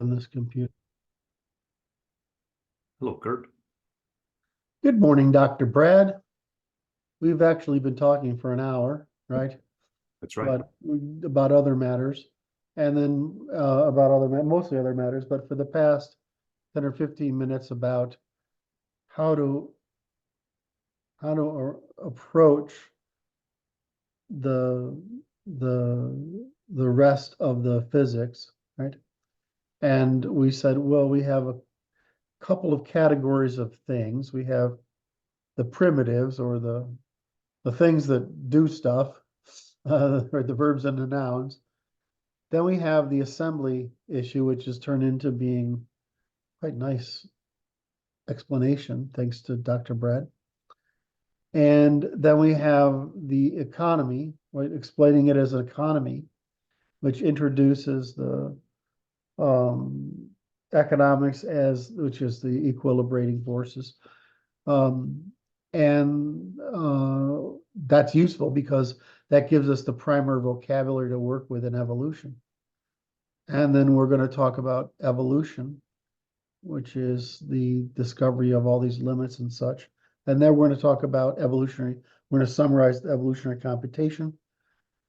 on this computer. Hello, Curt. Good morning, Dr. Brad. We've actually been talking for an hour, right? That's right. But about other matters, and then about mostly other matters, but for the past 10 or 15 minutes about how to approach the the rest of the physics, right? And we said, well, we have a couple of categories of things. We have the primitives, or the things that do stuff, or the verbs and the nouns. Then we have the assembly issue, which has turned into being quite nice explanation, thanks to Dr. Brad. And then we have the economy, right, explaining it as an economy, which introduces the economics which is the equilibrating forces. And that's useful because that gives us the primary vocabulary to work with in evolution. And then we're going to talk about evolution, which is the discovery of all these limits and such. And then we're going to talk about evolutionary. We're going to summarize the evolutionary computation.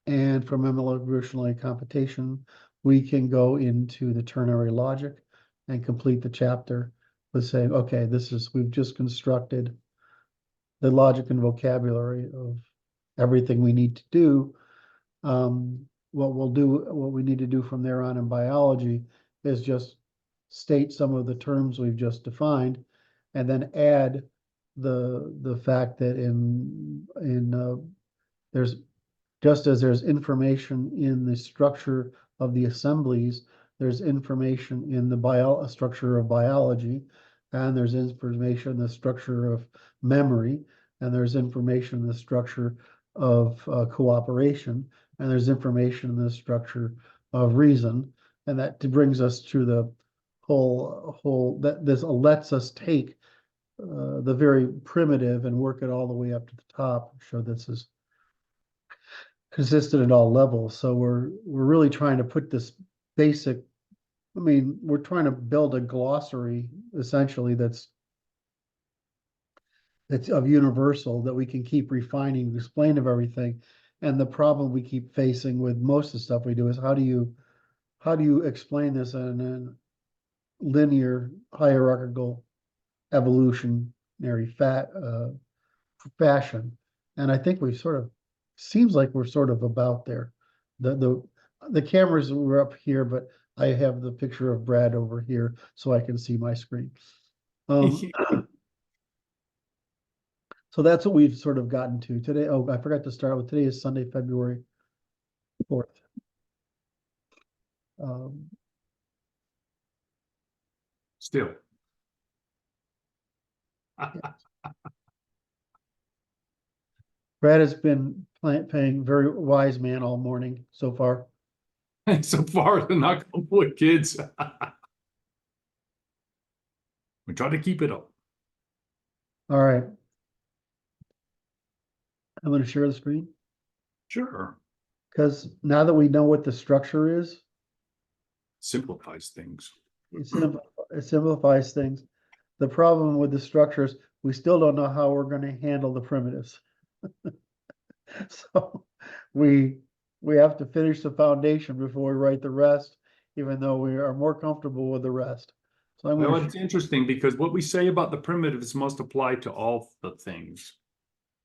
And from evolutionary computation, we can go into the ternary logic and complete the chapter with saying, okay, we've just constructed the logic and vocabulary of everything we need to do. What we need to do from there on in biology is just state some of the terms we've just defined, and then add the fact that there's, just as there's information in the structure of the assemblies, there's information in the structure of biology, and there's information in the structure of memory, and there's information in the structure of cooperation, and there's information in the structure of reason. And that brings us to the whole that this lets us take the very primitive and work it all the way up to the top, show this is consistent at all levels. So we're really trying to put this basic, we're trying to build a glossary essentially that's of universal, that we can keep refining the explain of everything. And the problem we keep facing with most of the stuff we do is how do you explain this in a linear hierarchical evolutionary fashion? And I think seems like we're sort of about there. The cameras were up here, but I have the picture of Brad over here so I can see my screen. So that's what we've sort of gotten to today. Oh, I forgot to start with, today is Sunday, February 4th. Still. Brad has been playing very wise man all morning so far. So far, the knock on wood, kids. We try to keep it up. All right. I'm going to share the screen Sure. because now that we know what the structure is, Simplifies things. it simplifies things. The problem with the structures, we still don't know how we're going to handle the primitives. So we have to finish the foundation before we write the rest, even though we are more comfortable with the rest. So Well, it's interesting because what we say about the primitives must apply to all the things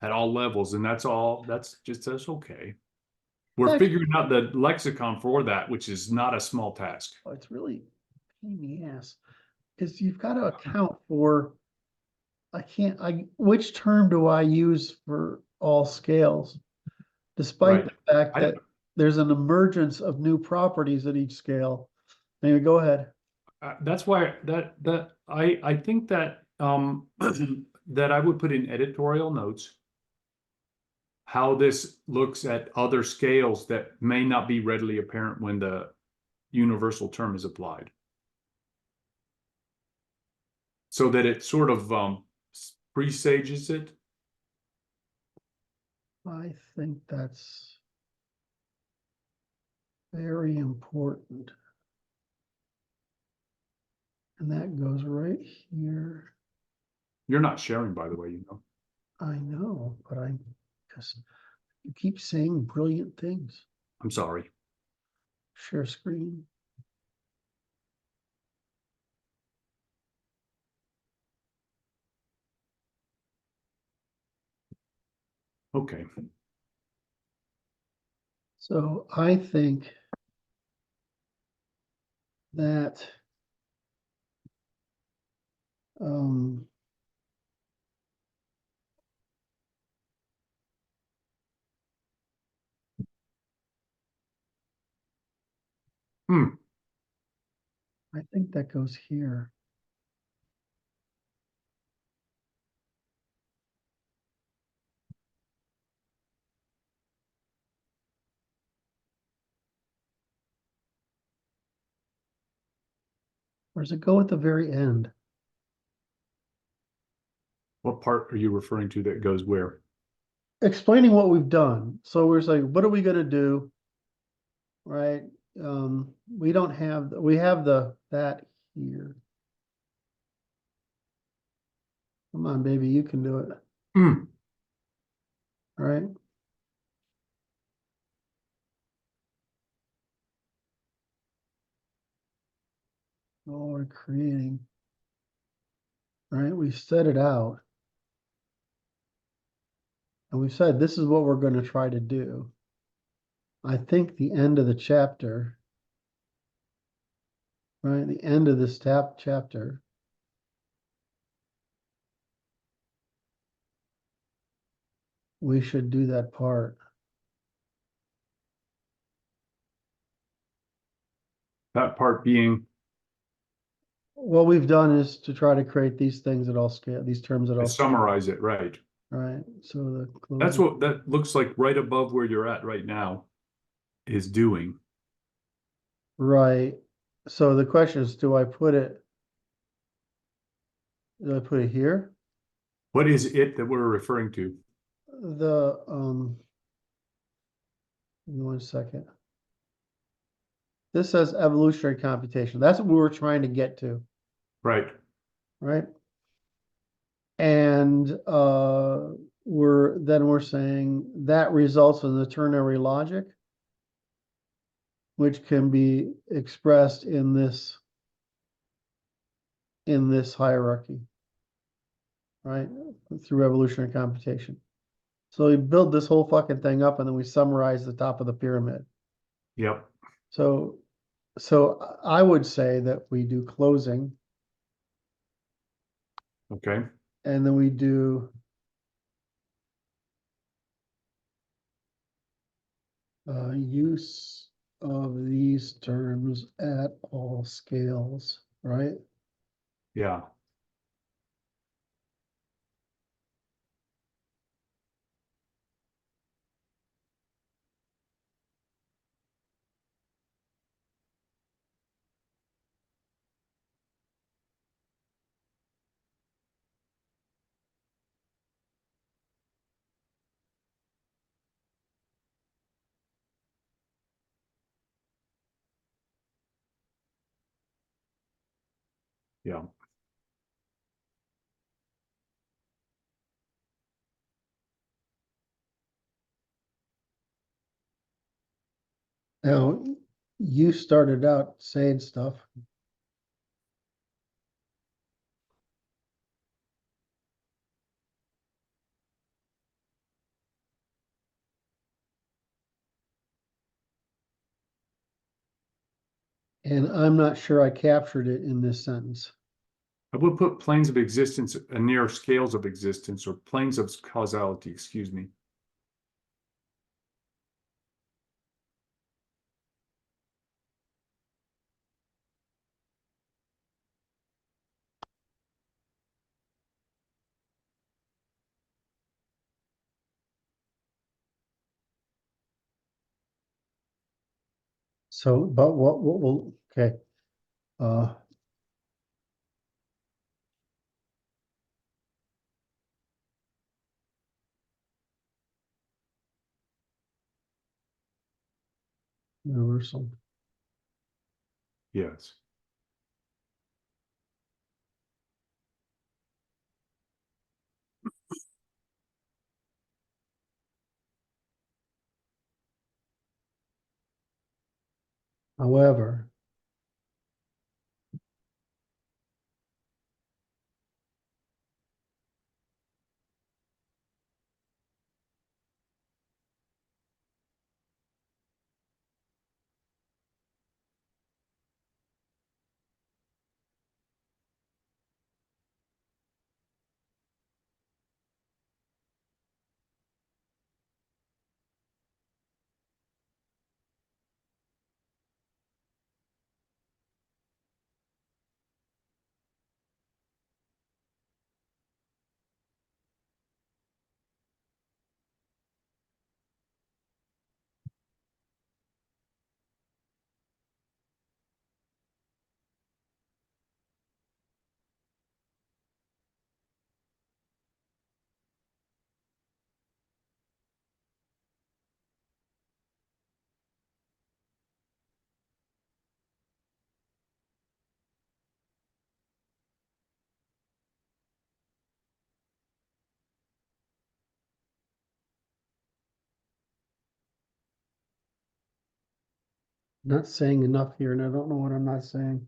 at all levels, and that's okay. We're figuring out the lexicon for that, which is not a small task. It's really a pain in the ass because you've got to account for, which term do I use for all scales, despite the fact that there's an emergence of new properties at each scale. Anyway, go ahead. That's why I think that that I would put in editorial notes how this looks at other scales that may not be readily apparent when the universal term is applied, so that it sort of presages it. I think that's very important. And that goes right here. You're not sharing, by the way, you know. I know, but because you keep saying brilliant things. I'm sorry. Share screen. Okay. So I think that um, I think that goes here. Or does it go at the very end? What part are you referring to that goes where? Explaining what we've done. So we're saying, what are we gonna do? Right? We don't have, we have that here. Come on, baby, you can do it. Mm. All right. Oh, we're creating. Right? We set it out. And we said, this is what we're going to try to do. I think the end of the chapter, right? The end of this chapter. We should do that part. That part being What we've done is to try to create these things at all scale, these terms at to all scale. summarize it, right? Right. So the That's closing. what that looks like right above where you're at right now is doing. Right. So the question is, do I put it here? What is it that we're referring to? The give me 1 second. This says evolutionary computation. That's what we were trying to get to, Right. right? And we're saying that results in the ternary logic, which can be expressed in this hierarchy, right? Through evolutionary computation. So we build this whole fucking thing up and then we summarize the top of the pyramid. Yep. So I would say that we do closing Okay. and then we do use of these terms at all scales, right? Yeah. Yeah. Now, you started out saying stuff. And I'm not sure I captured it in this sentence. I would put planes of existence near scales of existence or planes of causality, excuse me. So, but what will, okay. Uh, Universal. Yes. However, not saying enough here, and I don't know what I'm not saying.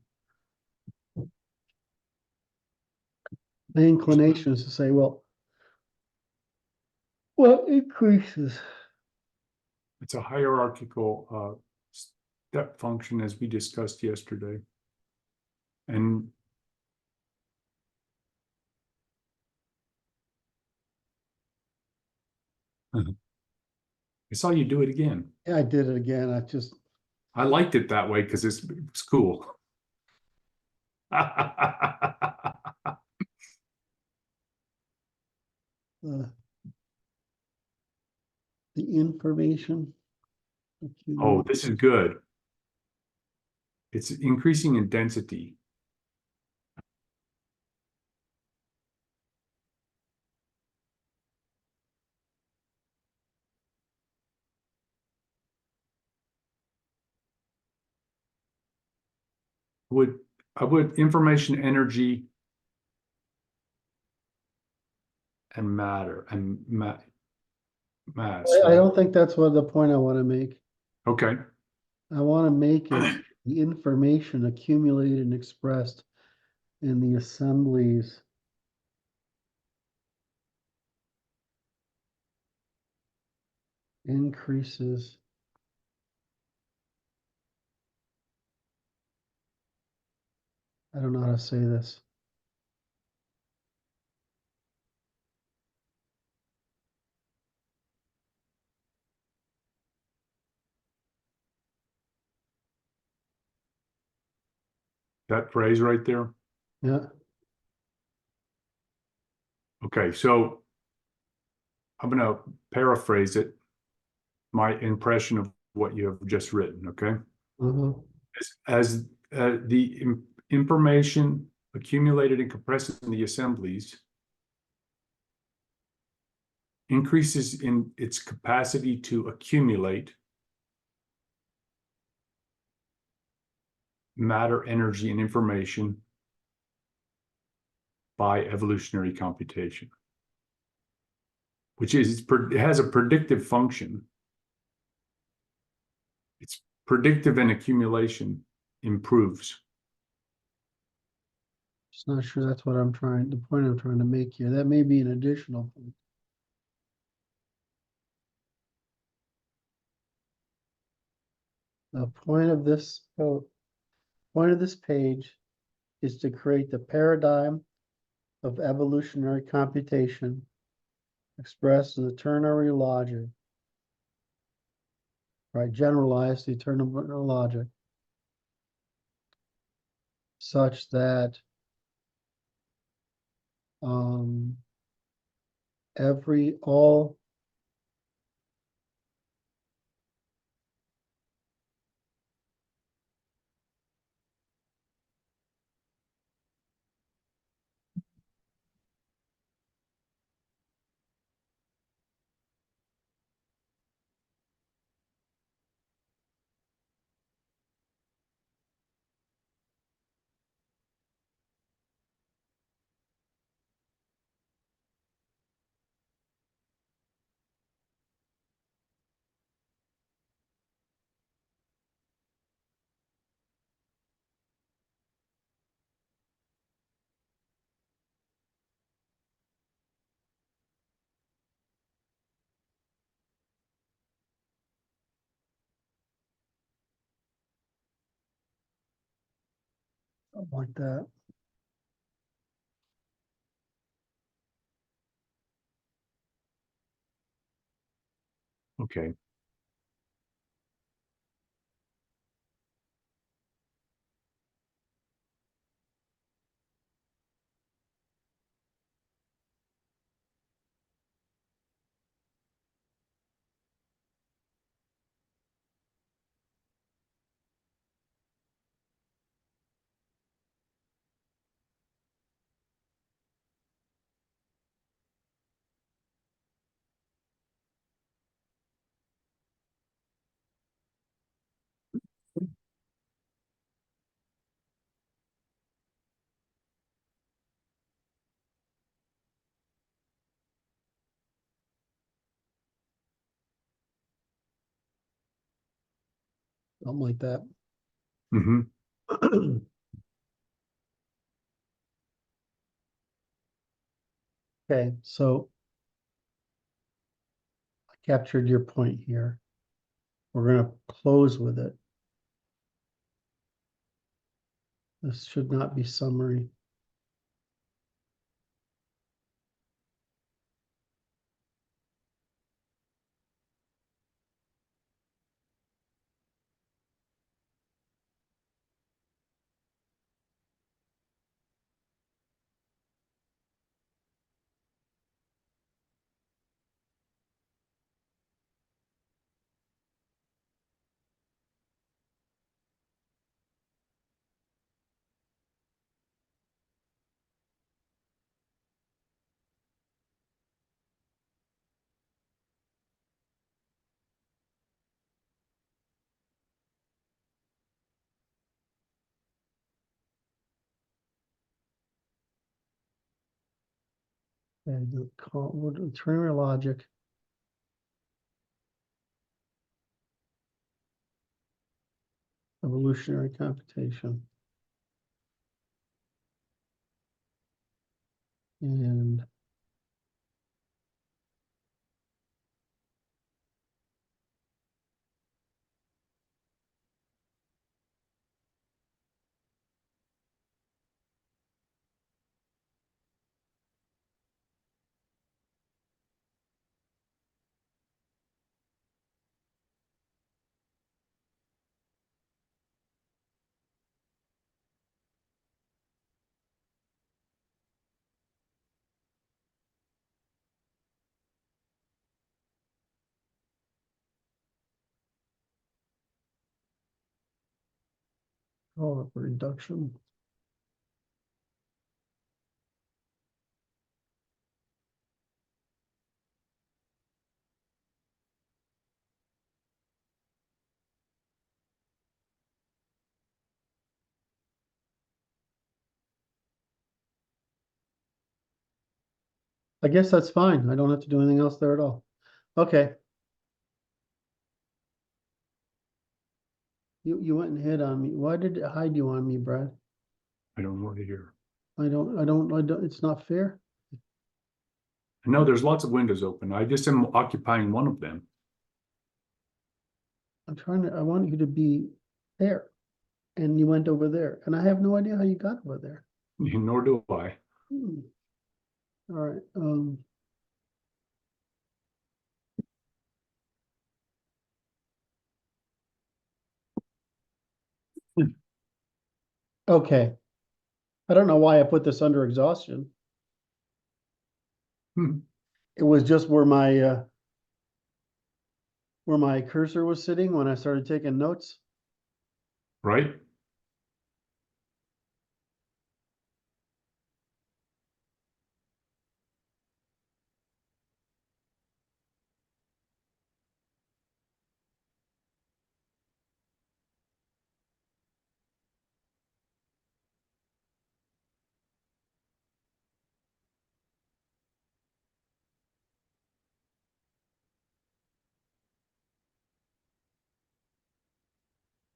The inclination is to say, well, what increases? It's a hierarchical step function as we discussed yesterday. And I saw you do it again. Yeah, I did it again. I liked it that way because it's cool. uh, the information. Oh, this is good. It's increasing in density. I would information, energy, and matter and mass. I don't think that's what the point I want to make. Okay. I want to make it the information accumulated and expressed in the assemblies increases I don't know how to say this. That phrase right there. Yeah. Okay, so I'm going to paraphrase it, my impression of what you have just written, okay? Uh-huh. As the information accumulated and compressed in the assemblies increases in its capacity to accumulate matter, energy, and information by evolutionary computation, which is it has a predictive function. It's predictive and accumulation improves. Just not sure that's what the point I'm trying to make here. That may be an additional point. The point of this page is to create the paradigm of evolutionary computation expressed in the ternary logic, right? Generalized the ternary logic, such that all Something like that. Okay. Something like that. Mm-hmm. Okay, so I captured your point here. We're gonna close with it. This should not be summary. And the ternary logic. Evolutionary computation. And reduction. I guess that's fine. I don't have to do anything else there at all. Okay. You went and hid on me. Why did it hide you on me, Brad? I don't want to hear. I don't, it's not fair. I know there's lots of windows open. I just am occupying one of them. I want you to be there. And you went over there. And I have no idea how you got over there. Nor do I. All right. Okay. I don't know why I put this under exhaustion. It was just where my cursor was sitting when I started taking notes. Right?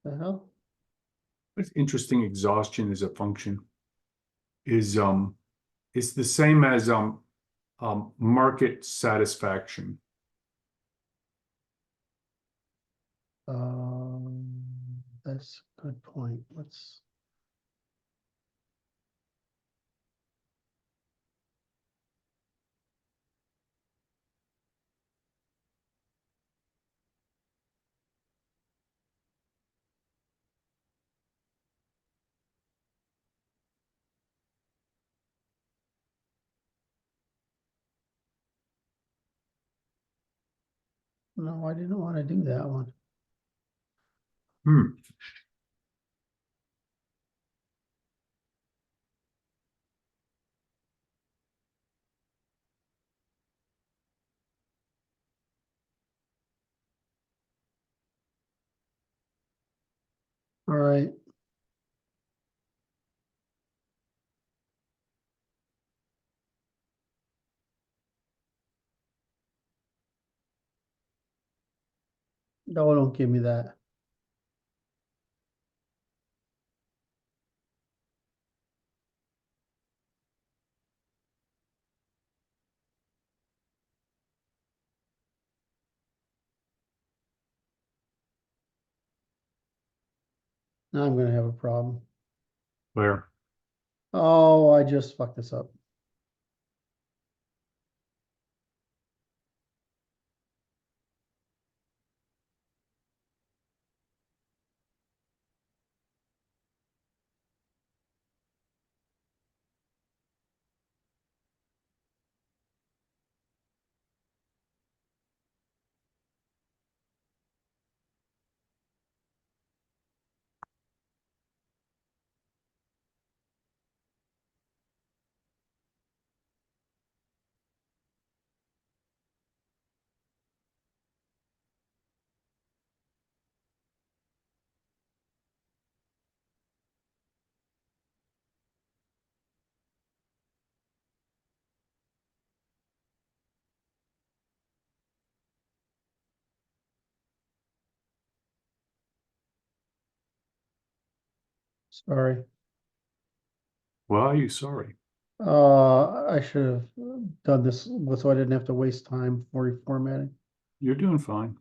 The hell? What's interesting, exhaustion as a function is it's the same as market satisfaction. That's a good point. No, I didn't want to do that one. Hmm. All right. No, don't give me that. Now I'm gonna have a problem. Where? Oh, I just fucked this up. Sorry. Why are you sorry? I should have done this so I didn't have to waste time for reformatting. You're doing fine.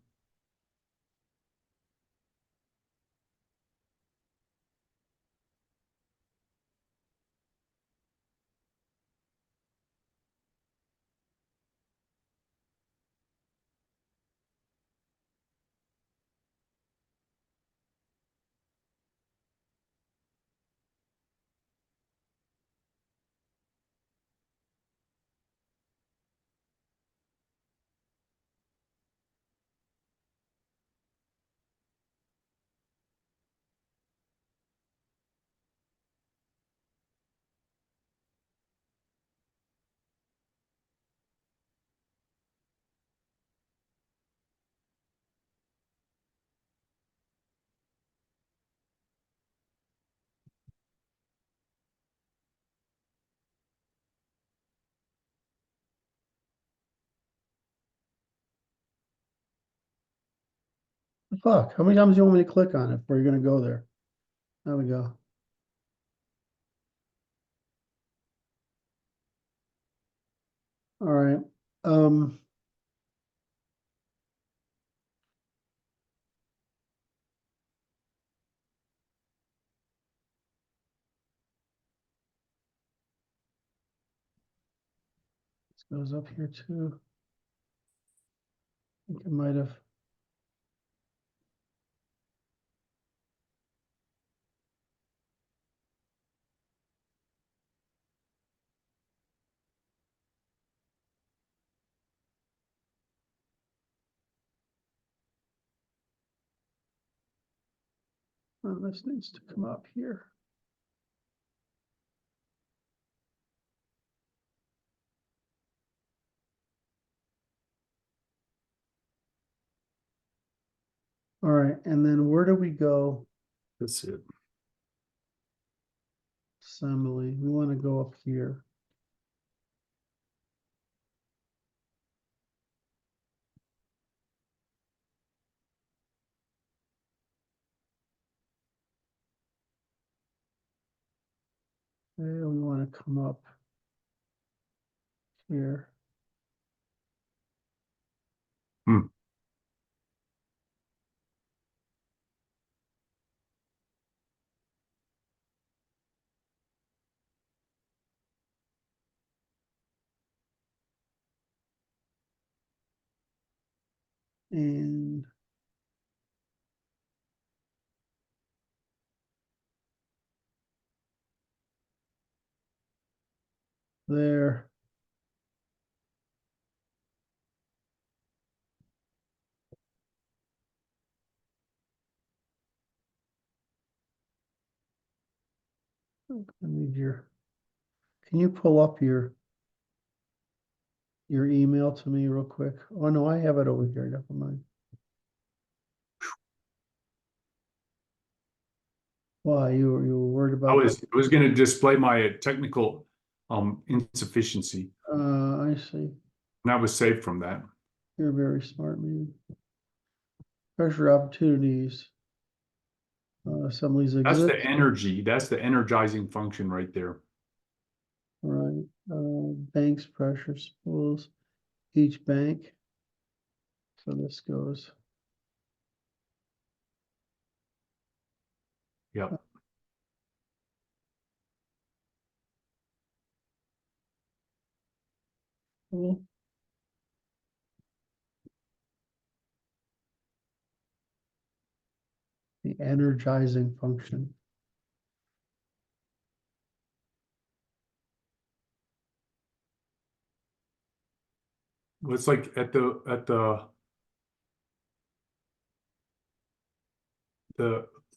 Fuck, how many times do you want me to click on it before you're gonna go there? There we go. All right. Um, this goes up here too. I think it might have. Oh, this needs to come up here. All right, and then where do we go? That's it. Assembly. We want to go up here. Okay, we want to come up here. Hmm. And there. I need can you pull up your email to me real quick? Oh, no, I have it over here. Never mind. Why, you were worried I about was going to display my technical insufficiency, I see. and I was saved from that. You're very smart, man. Pressure opportunities. Assemblies That's exist. the energy. That's the energizing function right there. Right. Banks, pressure spools, each bank. So this goes. Yep. Cool. The energizing function. Well, it's like at the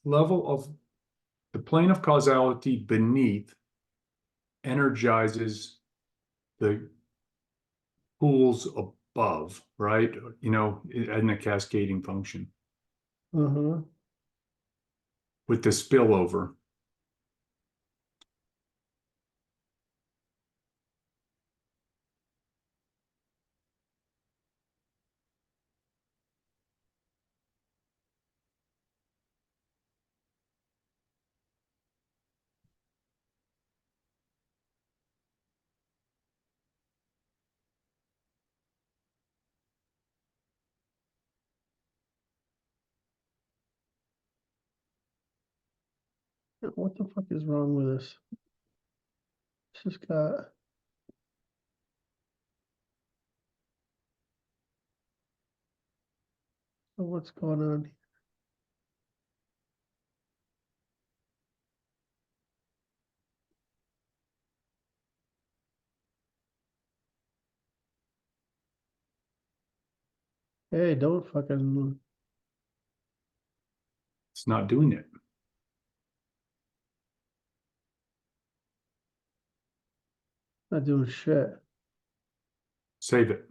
level of the plane of causality beneath energizes the pools above, right? You know, in a cascading function Uh-huh. with the spillover. What the fuck is wrong with this? It's just got. So what's going on here? Hey, don't fucking. It's not doing it. Not doing shit. Save it.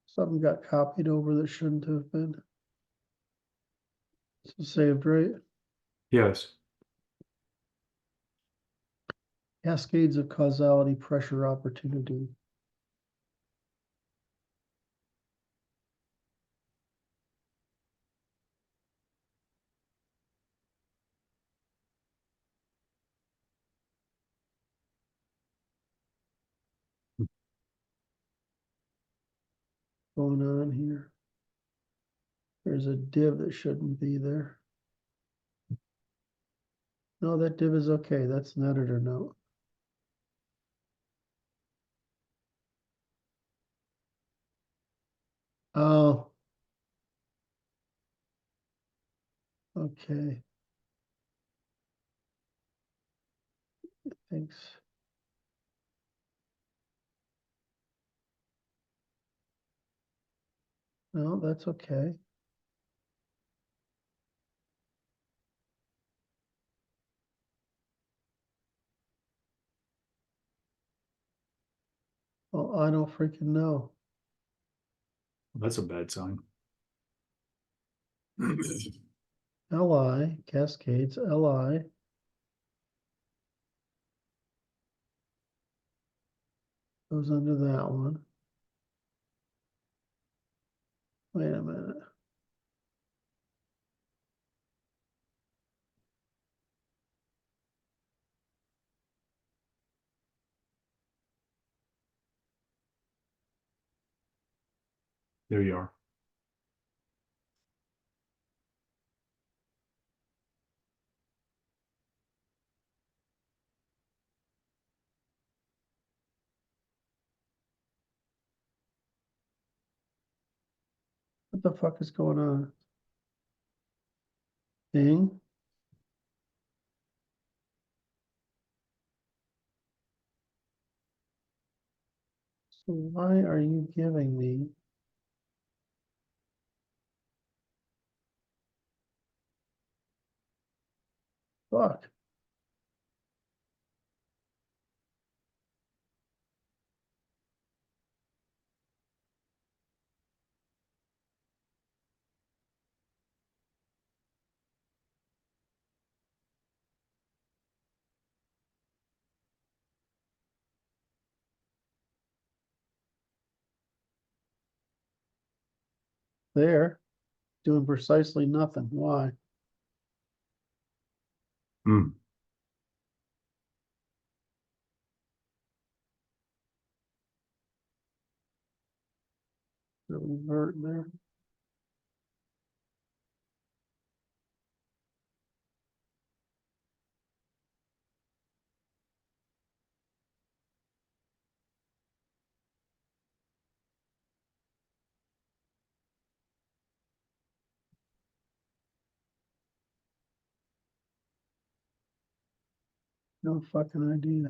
Something got copied over that shouldn't have been. So saved, right? Yes. Cascades of causality, pressure opportunity. Going on here. There's a div that shouldn't be there. No, that div is okay. That's an editor note. Oh. Okay. Thanks. No, that's okay. Well, I don't freaking know. That's a bad sign. Li, cascades, Li. Goes under that one. Wait a minute. There you are. What the fuck is going on? Thing? So why are you giving me fuck? There, doing precisely nothing. Why? Hmm. Invert there. No fucking idea.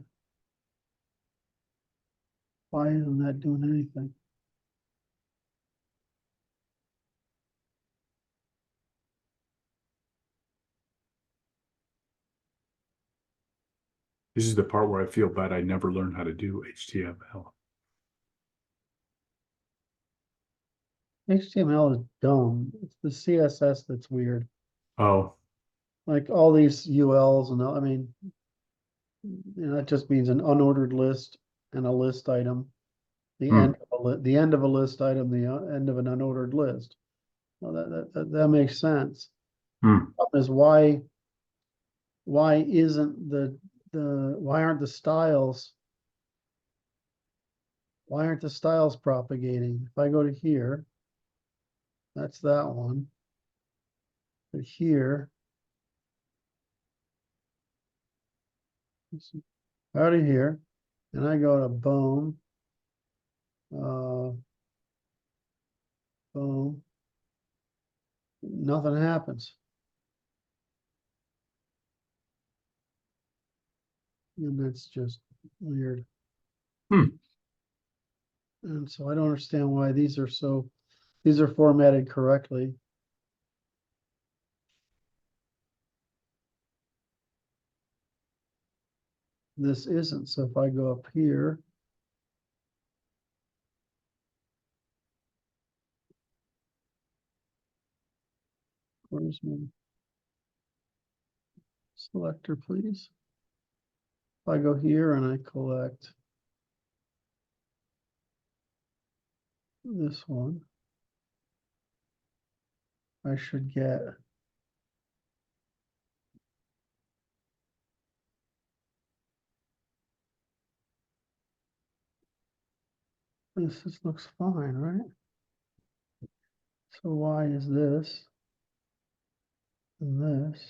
Why isn't that doing anything? This is the part where I feel bad I never learned how to do HTML. HTML is dumb. It's the CSS that's weird. Oh, Like all these ULs and I mean, you know, that just means an unordered list and a list item. The Hmm. the end of a list item, the end of an unordered list. Well, that makes sense. Hmm. Problem is why isn't why aren't the styles propagating? If I go to here, that's that one. But here, out of here, and I go to boom, boom, nothing happens. And that's just weird. Hmm. And so I don't understand why these are formatted correctly. This isn't. So if I go up here, where's my selector, please? If I go here and I collect this one, I should get this. This looks fine, right? So why is this and this?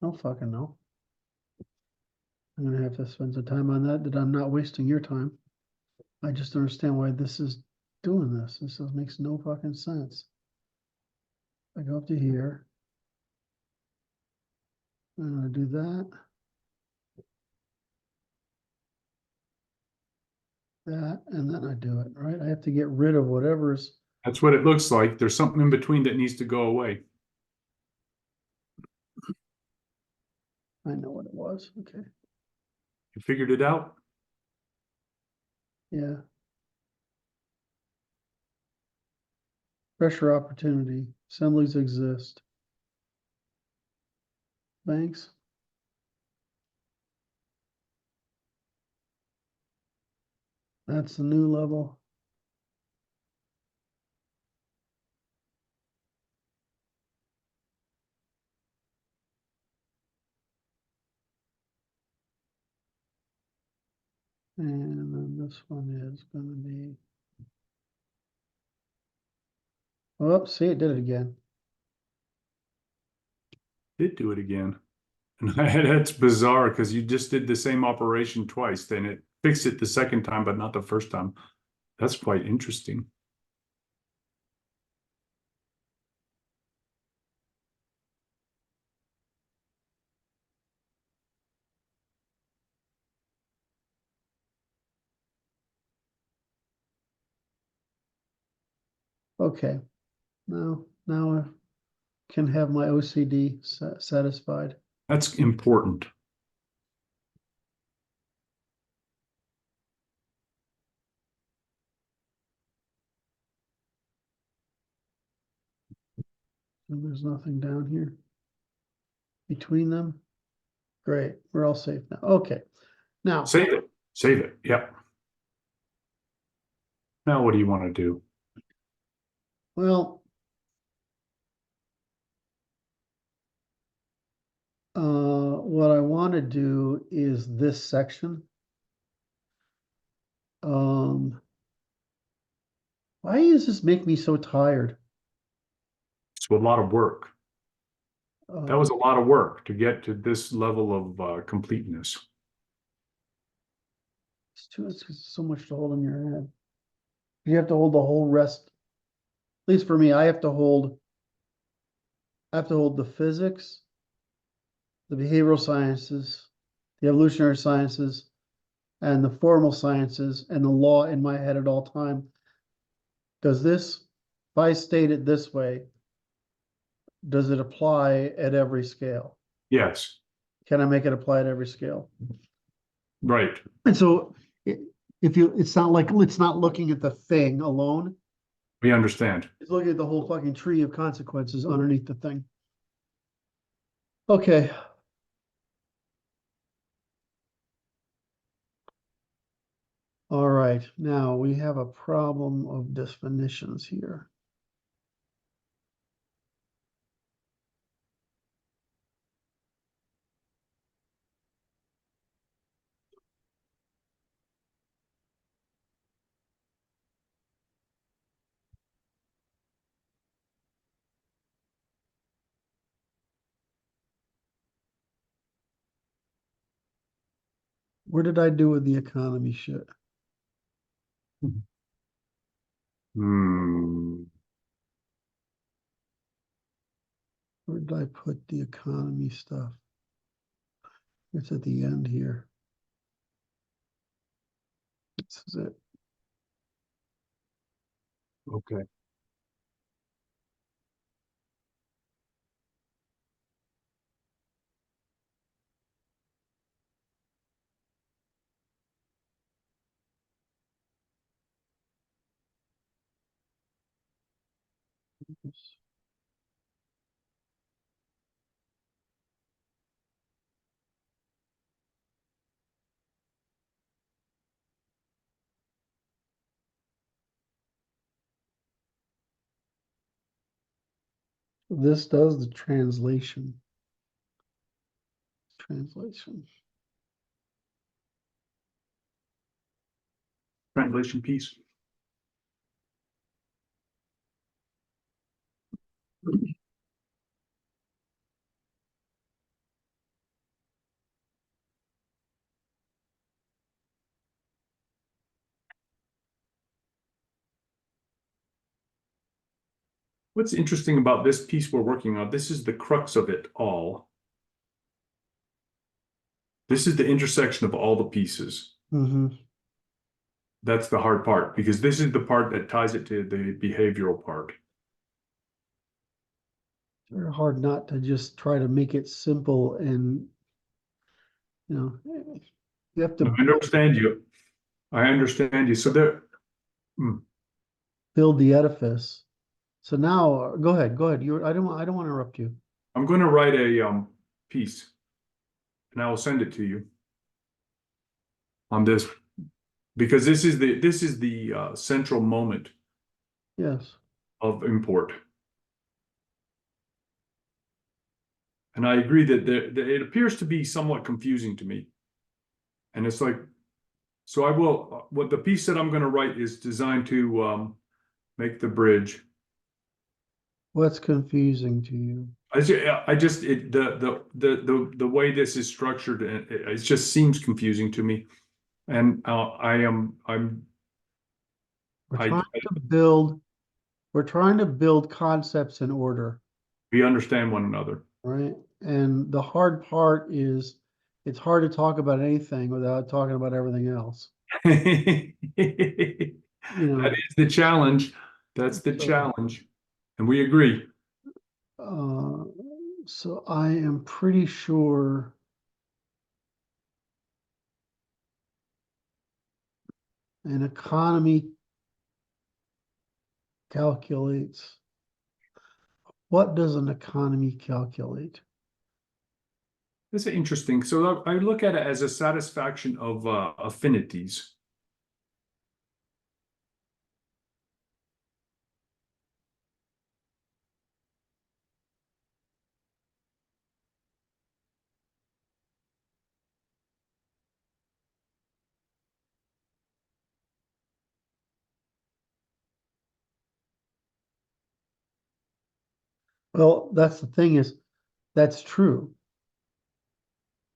I don't fucking know. I'm gonna have to spend some time on that I'm not wasting your time. I just don't understand why this is doing this. Makes no fucking sense. I go up to here. I'm gonna do that. That, and then I do it, right? I have to get rid of whatever's, That's what it looks like. There's something in between that needs to go away. I know what it was. Okay. You figured it out? Yeah. Pressure opportunity. Assemblies exist. Thanks. That's the new level. And then this one is going to be, oh, see, it did it again. Did do it again. And that's bizarre because you just did the same operation twice. Then it fixed it the second time, but not the first time. That's quite interesting. Okay, now I can have my OCD satisfied. That's important. And there's nothing down here between them. Great, we're all safe now. Okay, now, Save it. Save it. Yep. Now what do you want to do? well, what I want to do is this section. Why does this make me so tired? It's a lot of work. That was a lot of work to get to this level of completeness. It's so much to hold in your head. You have to hold the whole rest. At least for me, I have to hold the physics, the behavioral sciences, the evolutionary sciences, and the formal sciences and the law in my head at all time. Does this, if I state it this way, does it apply at every scale? Yes. Can I make it apply at every scale? Right. And so it's not like, it's not looking at the thing alone. We understand. It's looking at the whole fucking tree of consequences underneath the thing. Okay. All right, now we have a problem of definitions here. Where did I do with the economy shit? Hmm. Where did I put the economy stuff? It's at the end here. This is it. Okay. This does the translation. Translation. Translation piece. What's interesting about this piece we're working on, this is the crux of it all. This is the intersection of all the pieces. Mm-hmm. That's the hard part, because this is the part that ties it to the behavioral part. It's very hard not to just try to make it simple and, you know, you have to I understand you. I understand you. So there, build the edifice. So now, go ahead. I don't want to interrupt you. I'm going to write a piece, and I will send it to you on this, because this is the central moment Yes. of import. And I agree that it appears to be somewhat confusing to me. And it's like, so I will, what the piece that I'm going to write is designed to make the bridge. What's confusing to you? The way this is structured, it just seems confusing to me. And We're trying to build concepts in order, we understand one another. right? And the hard part is it's hard to talk about anything without talking about everything else. That is the challenge. That's the So- challenge. And we agree. So I am pretty sure an economy calculates. What does an economy calculate? That's interesting. So I look at it as a satisfaction of affinities. Well, that's the thing is, that's true.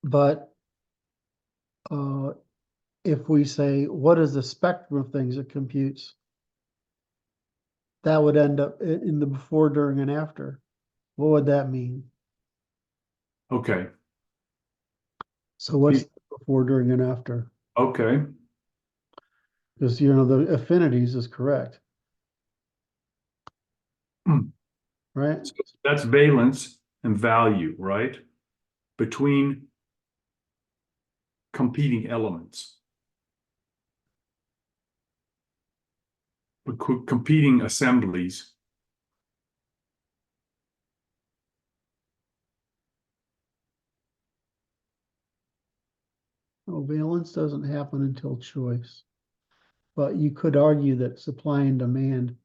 But if we say, what is the spectrum of things it computes? That would end up in the before, during, and after. What would that mean? Okay. So what's before, during, and after? Okay. Because, you know, the affinities is correct. Hmm. Right? So that's valence and value, right? Between competing elements. Competing assemblies. Oh, valence doesn't happen until choice. But you could argue that supply and demand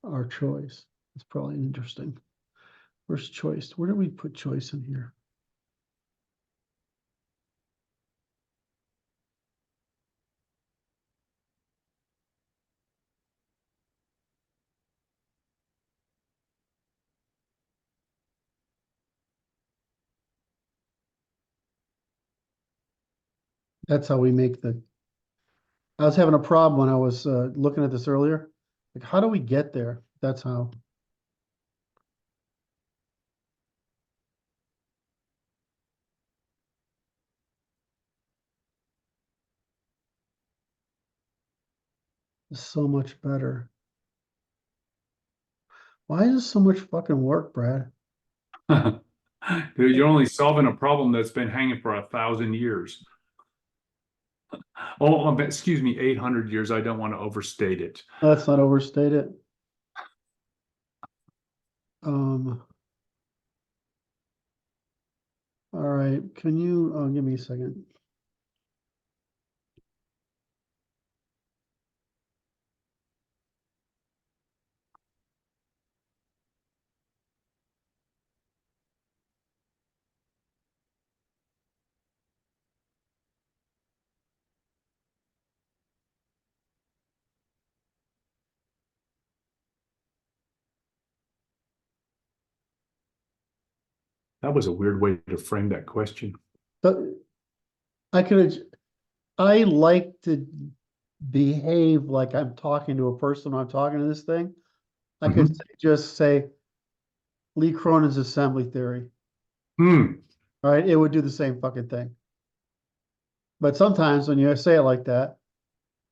are choice. It's probably interesting. Where's choice? Where do we put choice in here? That's how we make the. I was having a problem when I was looking at this earlier. Like, how do we get there? That's how. It's so much better. Why is this so much fucking work, Brad? You're only solving a problem that's been hanging for 1,000 years. Oh, excuse me, 800 years. I don't want to overstate it. Let's not overstate it. Um. All right. Can you give me a second? That was a weird way to frame that question. But I could. I like to behave like I'm talking to a person when I'm talking to this thing. I could just say Lee Cronin's assembly theory. Hmm. All right, it would do the same fucking thing. But sometimes when you say it like that,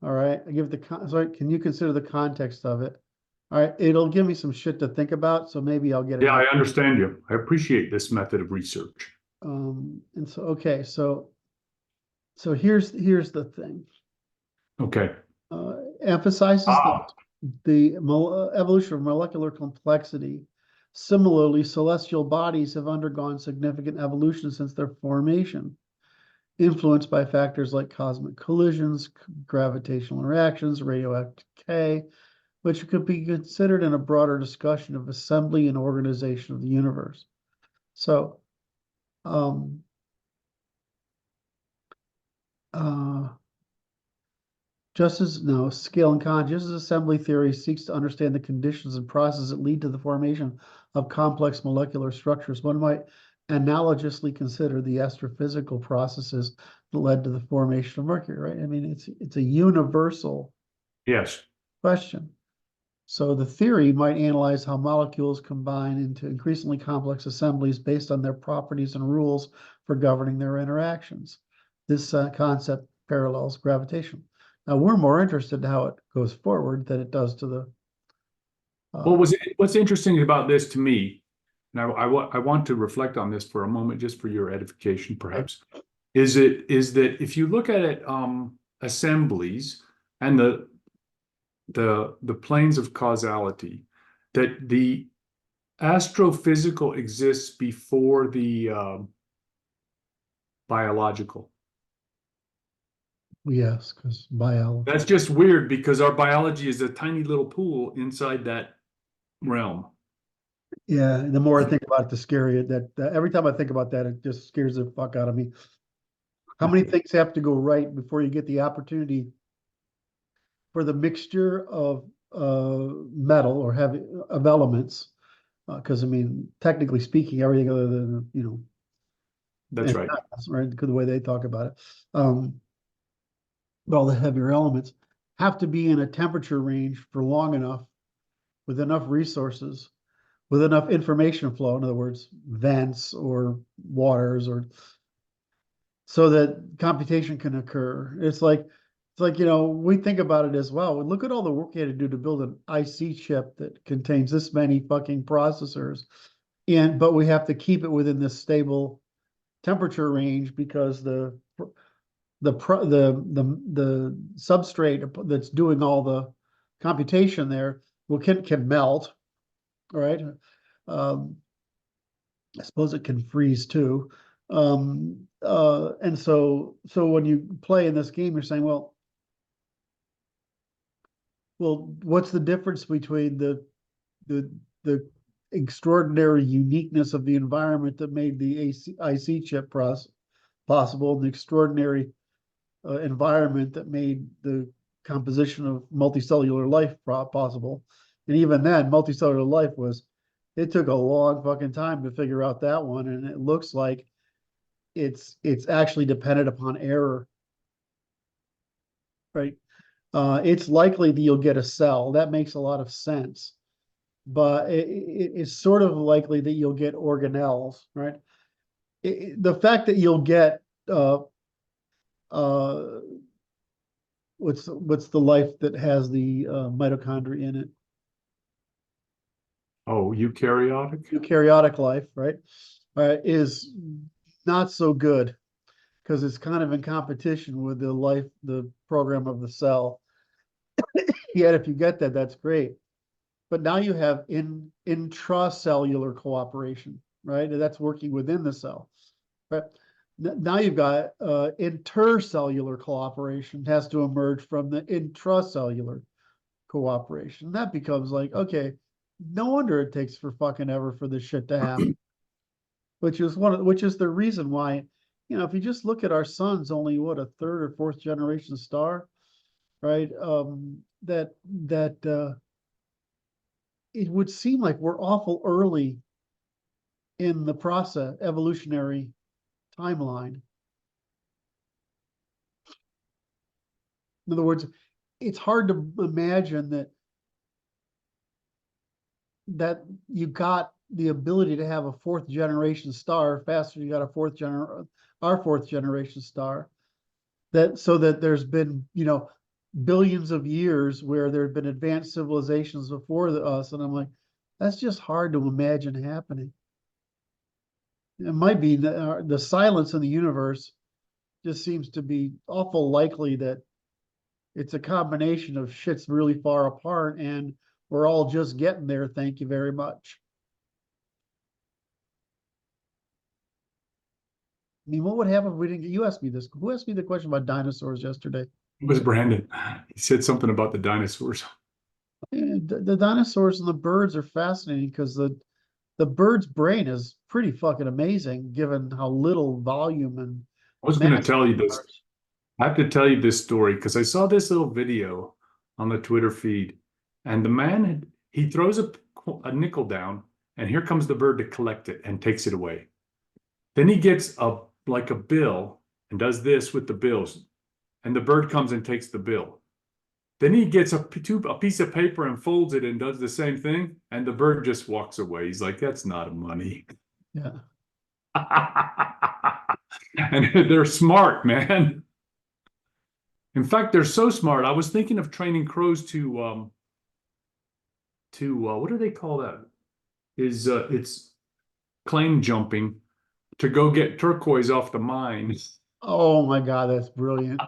all right, I give the sorry, can you consider the context of it? All right, it'll give me some shit to think about, so maybe I'll get it. Yeah, I understand you. I appreciate this method of research. And so okay, so here's the thing. Okay. Emphasizes the evolution of molecular complexity. Similarly, celestial bodies have undergone significant evolution since their formation, influenced by factors like cosmic collisions, gravitational interactions, radioactive decay, which could be considered in a broader discussion of assembly and organization of the universe. So, scale and consciousness assembly theory seeks to understand the conditions and processes that lead to the formation of complex molecular structures. One might analogously consider the astrophysical processes that led to the formation of Mercury, right? I mean, it's a universal Yes. question. So the theory might analyze how molecules combine into increasingly complex assemblies based on their properties and rules for governing their interactions. This concept parallels gravitation. Now we're more interested in how it goes forward than it does to the Well, Uh, what's interesting about this to me, and I want to reflect on this for a moment, just for your edification, perhaps, is that if you look at it, assemblies and the planes of causality, that the astrophysical exists before the biological. yes, because biology. That's just weird because our biology is a tiny little pool inside that realm. Yeah, the more I think about it, the scarier that every time I think about that, it just scares the fuck out of me. How many things have to go right before you get the opportunity for the mixture of metal or heavy of elements? Because I mean, technically speaking, everything other than That's right. metals, right? Because the way they talk about it, um, all the heavier elements have to be in a temperature range for long enough, with enough resources, with enough information flow. In other words, vents or waters, or so that computation can occur. It's like, we think about it as well. Look at all the work you had to do to build an IC chip that contains this many fucking processors. But we have to keep it within this stable temperature range because the substrate that's doing all the computation there can melt, right? Um, I suppose it can freeze too. And so when you play in this game, you're saying, well, what's the difference between the extraordinary uniqueness of the environment that made the IC chip possible, and the extraordinary environment that made the composition of multicellular life possible? And even then, multicellular life it took a long fucking time to figure out that one, and it looks like it's actually dependent upon error, right? It's likely that you'll get a cell. That makes a lot of sense. But it's sort of likely that you'll get organelles, right? The fact that you'll get uh, what's the life that has the mitochondria in it? Oh, eukaryotic? Eukaryotic life, right? Is not so good because it's kind of in competition with the program of the cell. Yet if you get that, that's great. But now you have intracellular cooperation, right? And that's working within the cell. But now you've got intercellular cooperation has to emerge from the intracellular cooperation. That becomes like, okay, no wonder it takes for fucking ever for this shit to happen. Which is the reason why, if you just look at our sun's only what, a third or fourth generation star, right? That it would seem like we're awful early in the process, evolutionary timeline. In other words, it's hard to imagine that you got the ability to have a fourth generation star faster than you got our fourth generation star. That there's been, billions of years where there have been advanced civilizations before us. And I'm like, that's just hard to imagine happening. It might be that the silence in the universe just seems to be awful likely that it's a combination of shit's really far apart and we're all just getting there. Thank you very much. I mean, what would happen if we didn't get, you asked me this. Who asked me the question about dinosaurs yesterday? It was Brandon. He said something about the dinosaurs. The dinosaurs and the birds are fascinating because the bird's brain is pretty fucking amazing given how little volume and I was going to tell you this. I have to tell you this story because I saw this little video on the Twitter feed, and the man, he throws a nickel down, and here comes the bird to collect it and takes it away. Then he gets a bill and does this with the bills, and the bird comes and takes the bill. Then he gets a piece of paper and folds it and does the same thing, and the bird just walks away. He's like, "That's not money." Yeah. And they're smart, man. In fact, they're so smart. I was thinking of training crows to what do they call that? Is it's claim jumping to go get turquoise off the mine. Oh my God, that's brilliant.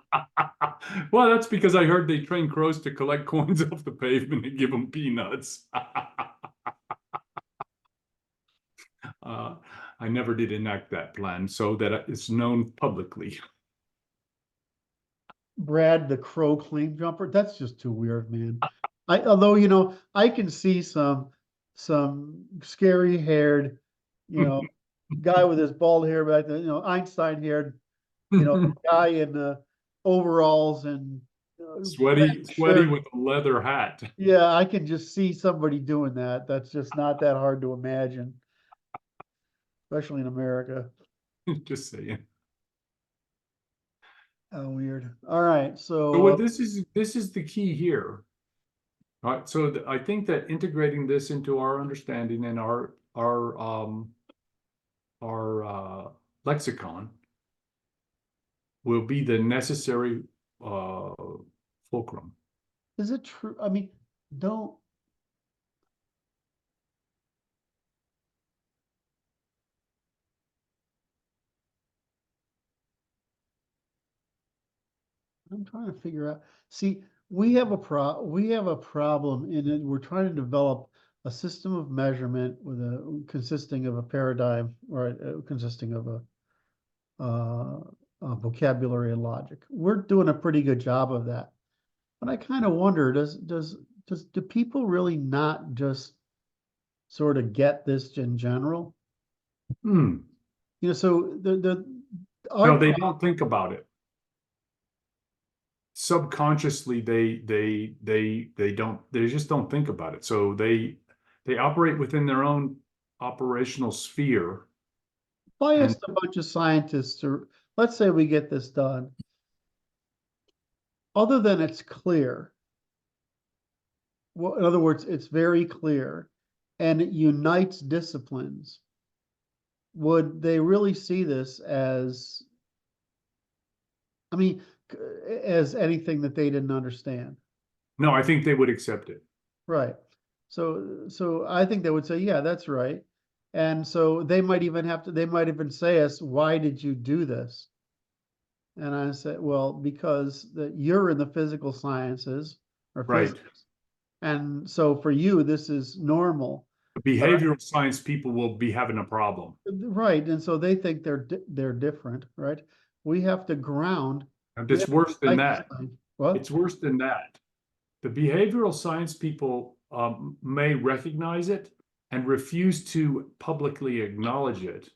Well, that's because I heard they train crows to collect coins off the pavement and give them peanuts. Uh, I never did enact that plan, so that it's known publicly. Brad, the crow claim jumper, that's just too weird, man. Although, you know, I can see some scary haired, you know, guy with his bald hair back then, you know, Einstein haired, you know, guy in overalls and Sweaty shirt. with a leather hat. Yeah, I can just see somebody doing that. That's just not that hard to imagine, especially in America. Just saying. Oh, weird. All right, So so what this is the key here. All right. So I think that integrating this into our understanding and our lexicon will be the necessary fulcrum. is it true? I mean, don't I'm trying to figure out. See, we have a problem in it. We're trying to develop a system of measurement with a consisting of a paradigm, right? Consisting of uh, a vocabulary and logic. We're doing a pretty good job of that. But I kind of wonder, do people really not just sort of get this in general? Hmm. You know, so No, our they don't think about it. Subconsciously, they just don't think about it. So they operate within their own operational sphere. if I And asked a bunch of scientists to, let's say we get this done, other than it's clear, well, in other words, it's very clear and it unites disciplines, would they really see this as, I mean, as anything that they didn't understand? no, I think they would accept it. Right. So I think they would say, yeah, that's right. And so they might even they might even say us, why did you do this? And I said, well, because you're in the physical sciences or Right. physics. And so for you, this is normal. But Behavioral science people will be having a problem. right. And so they think they're different, right? We have to ground, And we it's have to worse than unite that. the science. What? It's worse than that. The behavioral science people may recognize it and refuse to publicly acknowledge it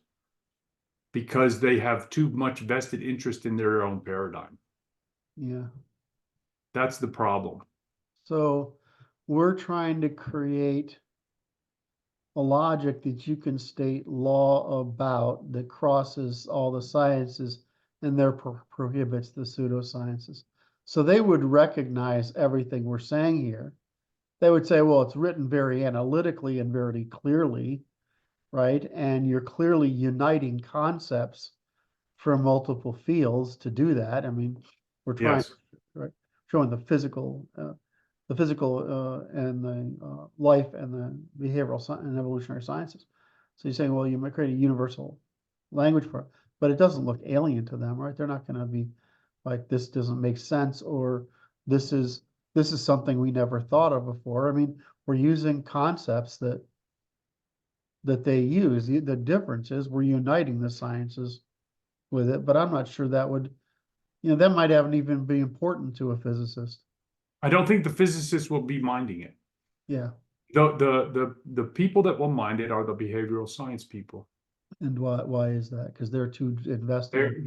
because they have too much vested interest in their own paradigm. Yeah. That's the problem. So we're trying to create a logic that you can state law about that crosses all the sciences and therefore prohibits the pseudosciences. So they would recognize everything we're saying here. They would say, well, it's written very analytically and very clearly, right? And you're clearly uniting concepts from multiple fields to do that. I mean, we're trying, Yes. right, showing the physical and the life and the behavioral and evolutionary sciences. So you're saying, well, you might create a universal language for it, but it doesn't look alien to them, right? They're not going to be like, this doesn't make sense, or this is something we never thought of before. I mean, we're using concepts that they use. The difference is we're uniting the sciences with it, but I'm not sure that would, you know, that might haven't even be important to a physicist. I don't think the physicists will be minding it. Yeah. The people that will mind it are the behavioral science people. And why is that? Because they're too invested.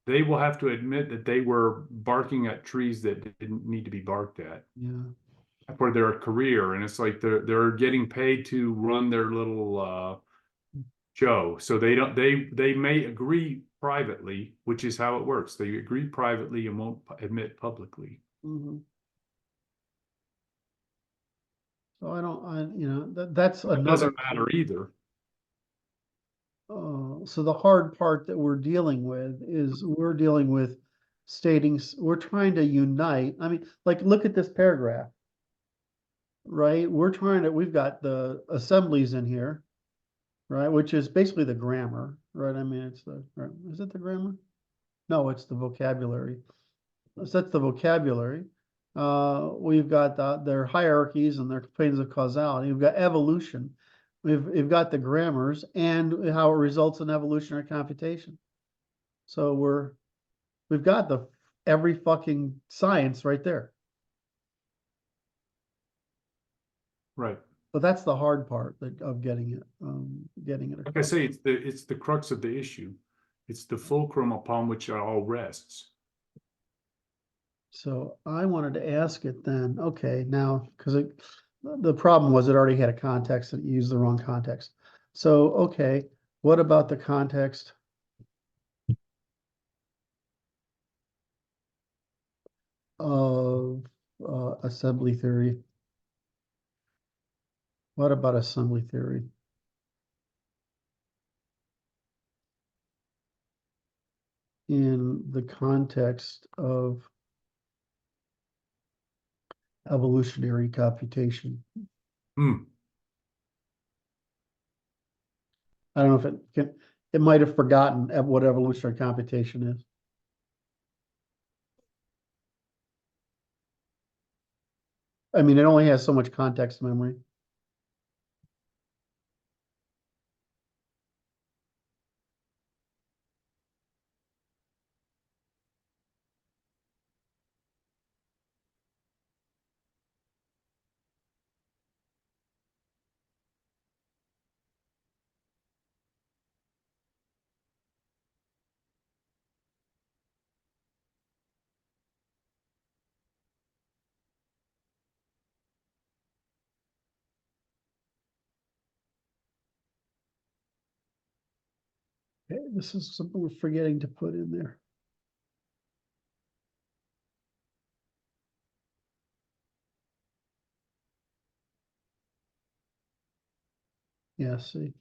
They will have to admit that they were barking at trees that didn't need to be barked at Yeah. for their career, and it's like they're getting paid to run their little show. So they may agree privately, which is how it works. They agree privately and won't admit publicly. Mhm. So you know, that's It another. doesn't matter either. So the hard part that we're dealing with is we're dealing with we're trying to unite. I mean, like, look at this paragraph. right? We've got the assemblies in here, right? Which is basically the grammar, right? I mean, is it the grammar? No, it's the vocabulary. So that's the vocabulary. We've got their hierarchies and their planes of causality. We've got evolution. We've got the grammars and how it results in evolutionary computation. So we've got every fucking science right there. Right. But that's the hard part of getting it Like I across. say, it's the crux of the issue. It's the fulcrum upon which it all rests. So I wanted to ask it then, okay, now, because the problem was it already had a context and it used the wrong context. So, okay, what about the context of assembly theory? What about assembly theory? In the context of evolutionary computation? Hmm. I don't know if it might have forgotten what evolutionary computation is. I mean, it only has so much context memory. Okay, this is something we're forgetting to put in there. Yeah, see.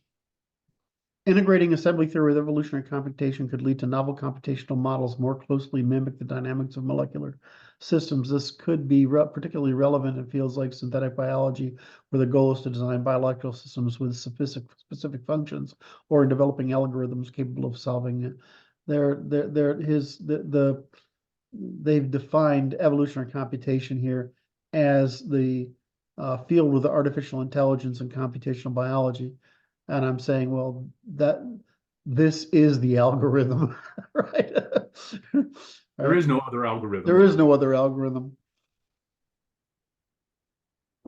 Integrating assembly theory with evolutionary computation could lead to novel computational models more closely mimic the dynamics of molecular systems. This could be particularly relevant in fields like synthetic biology, where the goal is to design biological systems with specific functions, or in developing algorithms capable of solving it. They've defined evolutionary computation here as the field with artificial intelligence and computational biology. And I'm saying, well, this is the algorithm, right? There Right? is no other algorithm. There is no other algorithm.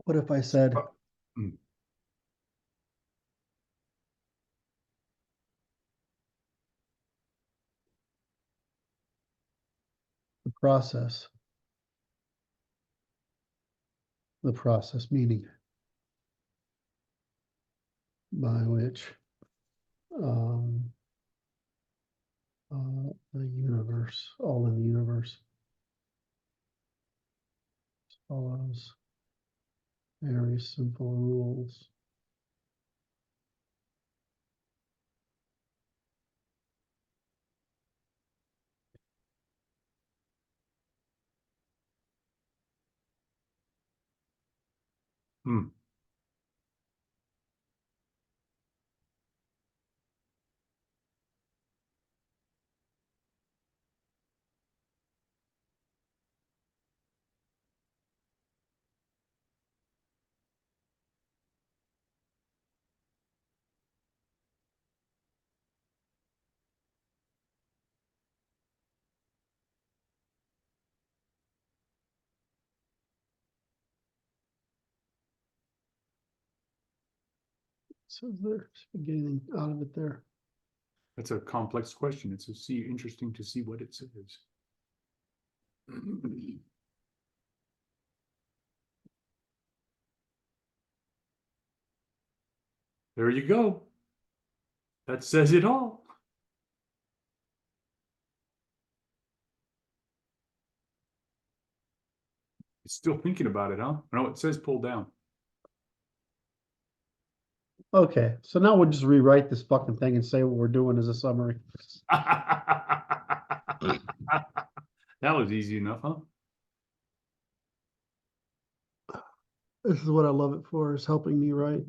What if I said Hmm. the process? The process meaning by which um, the universe, all in the universe, follows very simple rules. Hmm. So they're getting out of it there. That's a complex question. It's interesting to see what it says. There you go. That says it all. It's still thinking about it, huh? No, it says pull down. Okay, so now we'll just rewrite this fucking thing and say what we're doing as a summary. That was easy enough, huh? This is what I love it for, is helping me write.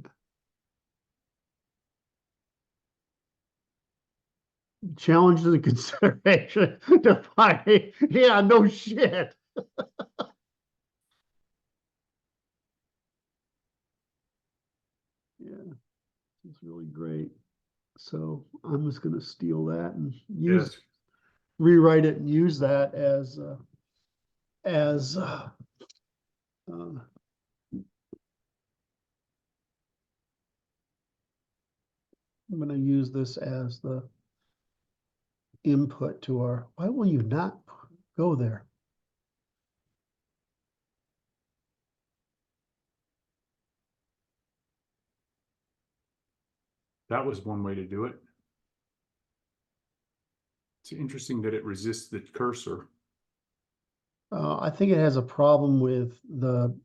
Challenges and consideration. Defining. Yeah, no shit. Yeah, it's really great. So I'm just gonna steal that and Yes. rewrite it and use that as I'm gonna use this as the input to our, why will you not go there? That was one way to do it. It's interesting that it resists the cursor. I think it has a problem with the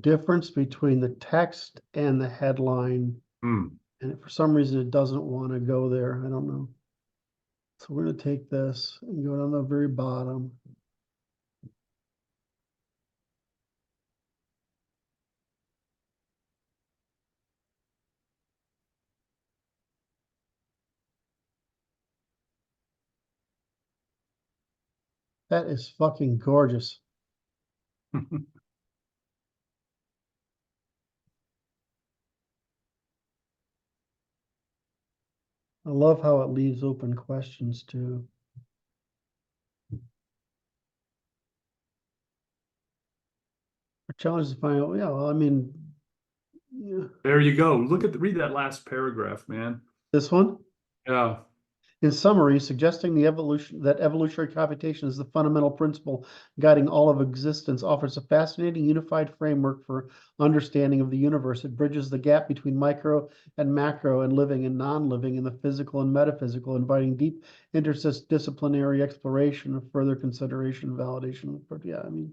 difference between the text and the headline. Hmm. And for some reason, it doesn't want to go there. I don't know. So we're going to take this and go down the very bottom. That is fucking gorgeous. I love how it leaves open questions too. Our challenge is to find out, yeah, well, I mean, yeah. There you go. Read that last paragraph, man. This one? Yeah. In summary, suggesting that evolutionary computation is the fundamental principle guiding all of existence offers a fascinating unified framework for understanding of the universe. It bridges the gap between micro and macro and living and non-living in the physical and metaphysical, inviting deep interdisciplinary exploration of further consideration and validation. But yeah, I mean,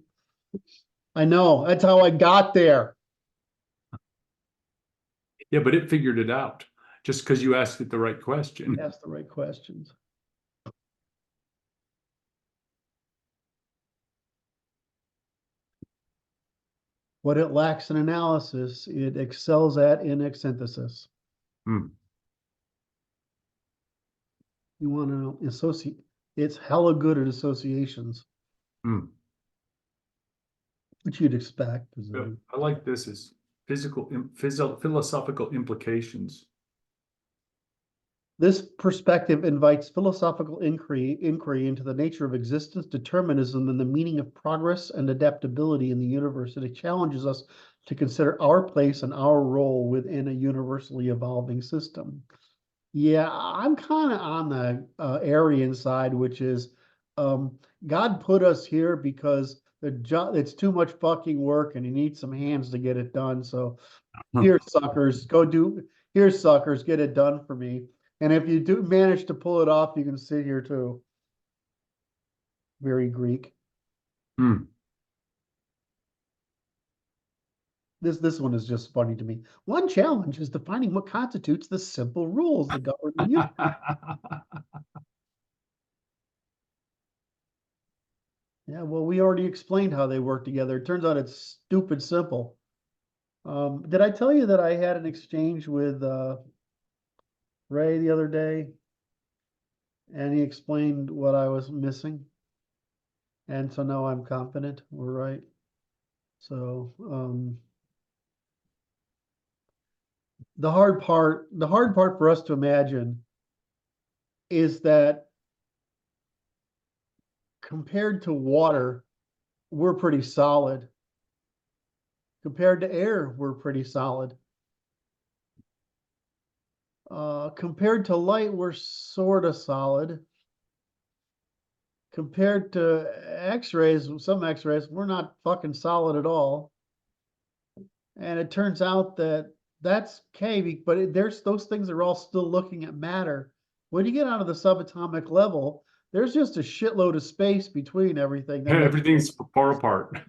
I know, that's how I got there. Yeah, but it figured it out just because you asked it the right question. Ask the right questions. What it lacks in analysis, it excels at in synthesis. Hmm. You want to associate, it's hella good at associations, Hmm. which you'd expect. Yeah, I like this as philosophical implications. This perspective invites philosophical inquiry into the nature of existence, determinism, and the meaning of progress and adaptability in the universe. And it challenges us to consider our place and our role within a universally evolving system. Yeah, I'm kind of on the Aryan side, which is God put us here because the job it's too much fucking work and he needs some hands to get it done. So here, suckers, here, suckers, get it done for me. And if you do manage to pull it off, you can sit here too. Very Greek. Hmm. This one is just funny to me. One challenge is defining what constitutes the simple rules that govern the universe. Yeah, well, we already explained how they work together. It turns out it's stupid simple. Did I tell you that I had an exchange with Ray the other day? And he explained what I was missing. And so now I'm confident we're right. So the hard part for us to imagine is that compared to water, we're pretty solid. Compared to air, we're pretty solid. Compared to light, we're sort of solid. Compared to x-rays, some x-rays, we're not fucking solid at all. And it turns out that that's K, but there's those things are all still looking at matter. When you get out of the subatomic level, there's just a shitload of space between everything. That makes, Everything's far apart.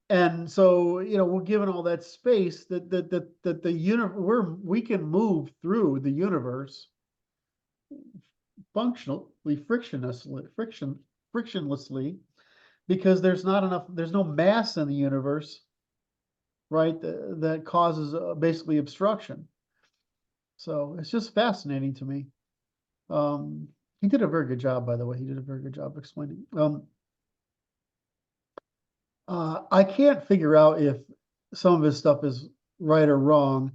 and so, you know, we're given all that space that the universe we can move through the universe functionally, frictionlessly, because there's no mass in the universe right? That causes basically obstruction. So it's just fascinating to me. He did a very good job, by the way. He did a very good job explaining. I can't figure out if some of his stuff is right or wrong,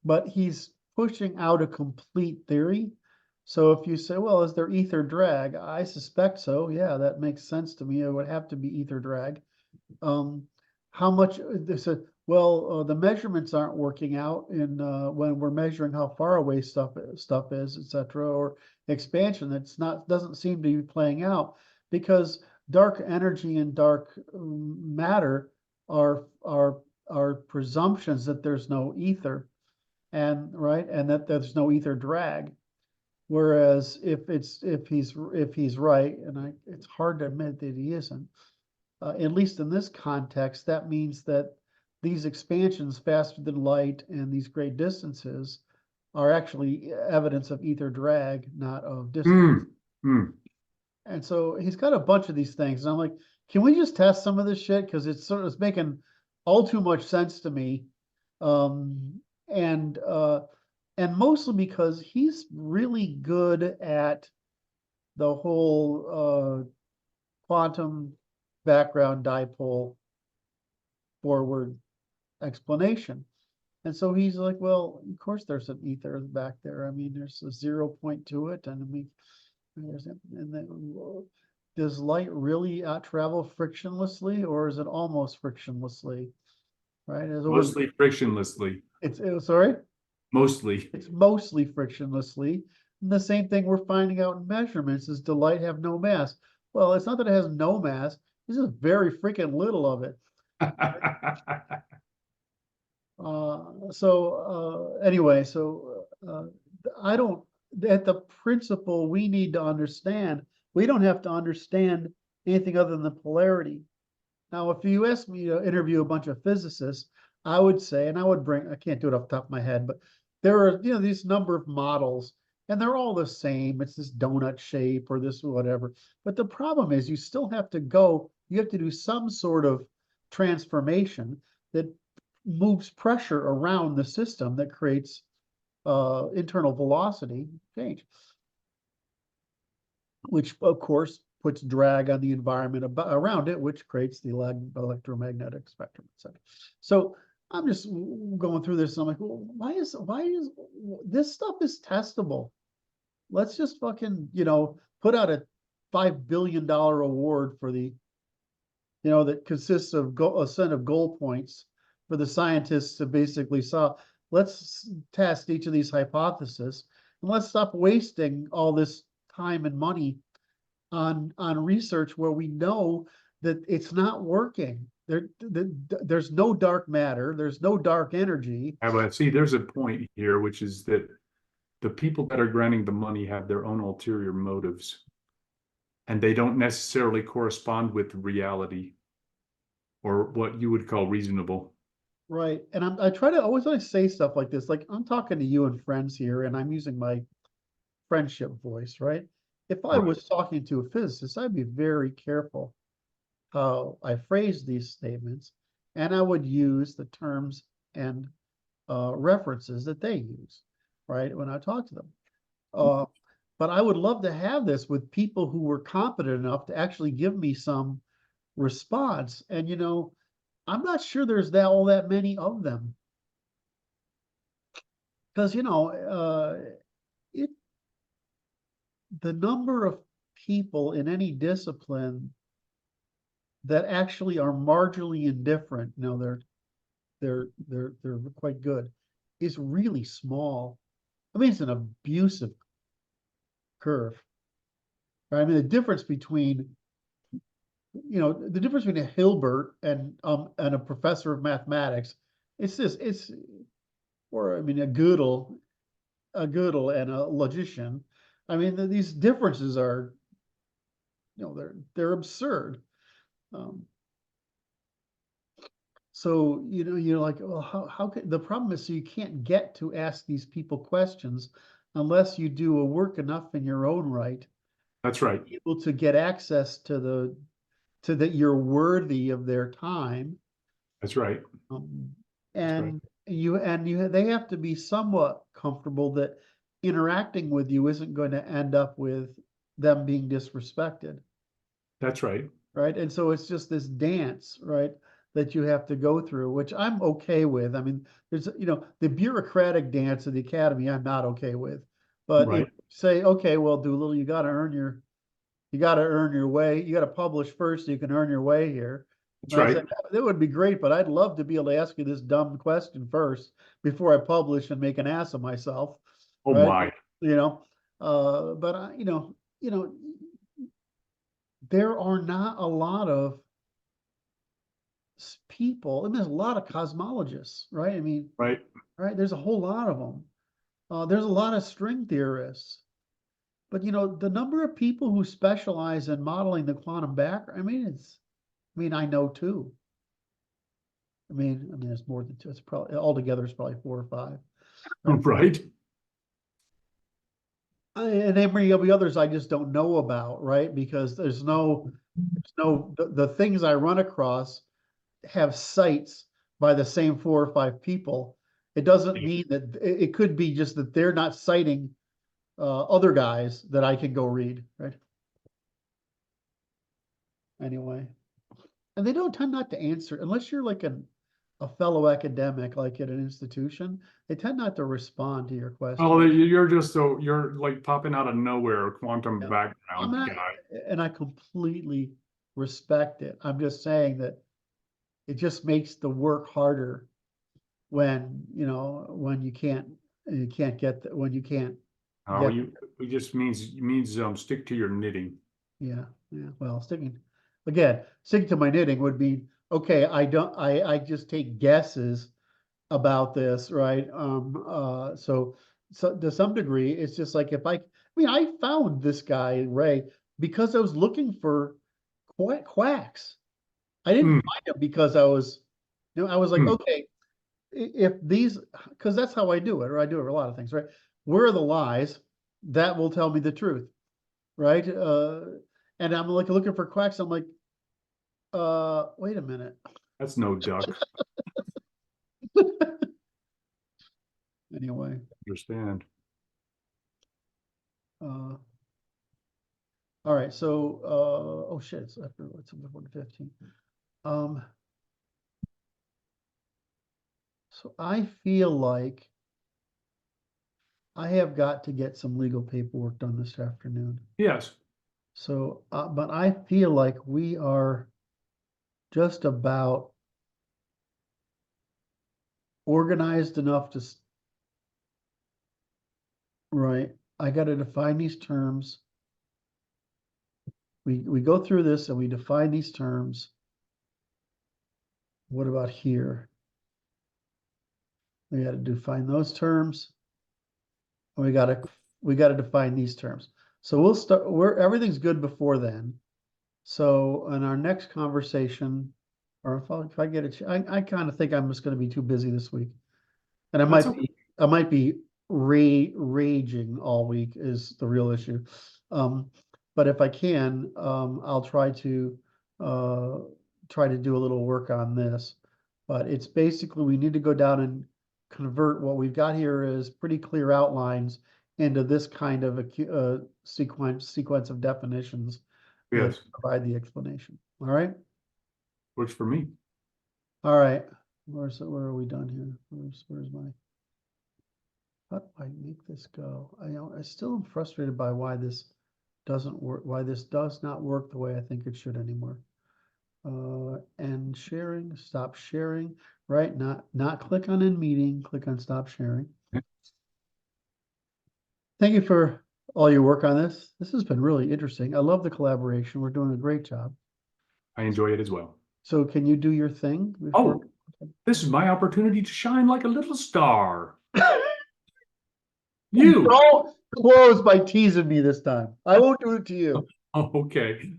but he's pushing out a complete theory. So if you say, well, is there ether drag? I suspect so. Yeah, that makes sense to me. It would have to be ether drag. How much they said, well, the measurements aren't working out in when we're measuring how far away stuff is, etc., or expansion. It's not doesn't seem to be playing out because dark energy and dark matter are presumptions that there's no ether and right and that there's no ether drag. Whereas if he's right, and it's hard to admit that he isn't, at least in this context, that means that these expansions faster than light and these great distances are actually evidence of ether drag, not of distance. And so he's got a bunch of these things. And I'm like, can we just test some of this shit? Because it's making all too much sense to me. Um, and mostly because he's really good at the whole quantum background dipole forward explanation. And so he's like, well, of course there's an ether back there. I mean, there's a 0 point to it. And I mean, and then does light really travel frictionlessly or is it almost frictionlessly? Right? Mostly frictionlessly. Sorry? Mostly. It's mostly frictionlessly. And the same thing we're finding out in measurements is does light have no mass? Well, it's not that it has no mass. This is very freaking little of it. Anyway, I don't, at the principle we need to understand, we don't have to understand anything other than the polarity. Now, if you ask me to interview a bunch of physicists, I would say, and I can't do it off the top of my head, but there are, these number of models and they're all the same. It's this donut shape or this whatever. But the problem is you still have to you have to do some sort of transformation that moves pressure around the system that creates internal velocity change, which of course puts drag on the environment around it, which creates the electromagnetic spectrum, etc. So I'm just going through this and I'm like, well, why is this stuff is testable? Let's just fucking, put out a $5 billion award for the, that consists of a set of goal points for the scientists to basically let's test each of these hypotheses and let's stop wasting all this time and money on research where we know that it's not working. There's no dark matter, there's no dark energy. But see, there's a point here, which is that the people that are granting the money have their own ulterior motives, and they don't necessarily correspond with reality or what you would call reasonable. Right. And I try to always when I say stuff like this, like I'm talking to you and friends here, and I'm using my friendship voice, right? If I was talking to a physicist, I'd be very careful how I phrase these statements, and I would use the terms and references that they use, right, when I talk to them. But I would love to have this with people who were competent enough to actually give me some response. And I'm not sure there's all that many of them. Because the number of people in any discipline that actually are marginally indifferent, they're quite good, is really small. I mean, it's an abusive curve. Right? I mean, the difference between a Hilbert and a professor of mathematics, or I mean a Gödel and a logician. I mean, these differences are, they're absurd. So you're like, well, how can the problem is? So you can't get to ask these people questions unless you do a work enough in your own right. That's right. Able to get access to that you're worthy of their time. That's right. And they have to be somewhat comfortable that interacting with you isn't going to end up with them being disrespected. That's right. Right. And so it's just this dance, right, that you have to go through, which I'm okay with. I mean, there's, the bureaucratic dance of the academy, I'm not okay with. But if Right. you say, okay, well, Doolittle, you got to earn your way. You got to publish first so you can earn your way here. That's And I right. said, that would be great, but I'd love to be able to ask you this dumb question first before I publish and make an ass of myself. Oh Right. my. But there are not a lot of people, and there's a lot of cosmologists, right? I mean, Right. right? There's a whole lot of them. There's a lot of string theorists, but the number of people who specialize in modeling the quantum background. I mean, I know two. I mean, it's more than two. It's probably altogether it's probably 4 or 5. Right? Right. And every of the others I just don't know about, right? Because the things I run across have sites by the same 4 or 5 people. It doesn't mean that it could be just that they're not citing other guys that I can go read, right? Anyway, and they don't tend not to answer unless you're like a fellow academic, like at an institution. They tend not to respond to your question. Oh, you're like popping out of nowhere, quantum background guy. And I completely respect it. I'm just saying that it just makes the work harder when you can't when you can't. Oh, it just means stick to your knitting. Yeah. Well, sticking to my knitting would be okay. I just take guesses about this, right? So to some degree, it's just like I found this guy Ray because I was looking for quacks. I didn't find him because I was like, okay, if these, because that's how I do it, or I do it for a lot of things, right? Where are the lies? That will tell me the truth, right? And I'm like looking for quacks. I'm like, wait a minute. That's no duck. Anyway. Understand. All right, so oh shit, it's after what's 15. So I feel like I have got to get some legal paperwork done this afternoon. Yes. So, but I feel like we are just about organized enough to, right? I got to define these terms. We go through this and we define these terms. What about here? We got to define those terms. And we got to define these terms. So we'll start everything's good before then. So in our next conversation, or if I get it, I kind of think I'm just going to be too busy this week. And I might be raging all week is the real issue. But if I can, I'll try to do a little work on this. But it's basically we need to go down and convert what we've got here is pretty clear outlines into this kind of a sequence of definitions. Yes. That provide the explanation. All right. Works for me. All right. Where are we done here? Where's my? How do I make this go? I still am frustrated by why this doesn't work. Why this does not work the way I think it should anymore. And sharing, stop sharing. Right? Not click on end meeting. Click on stop sharing. Thank you for all your work on this. This has been really interesting. I love the collaboration. We're doing a great job. I enjoy it as well. So can you do your thing? Oh, this is my opportunity to shine like a little star. You don't close by teasing me this time. I won't do it to you. Oh, okay.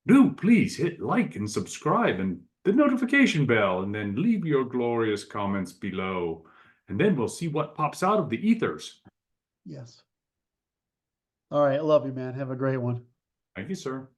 Do please hit like and subscribe and the notification bell, and then leave your glorious comments below. And then we'll see what pops out of the ethers. Yes. All right. I love you, man. Have a great one. Thank you, sir.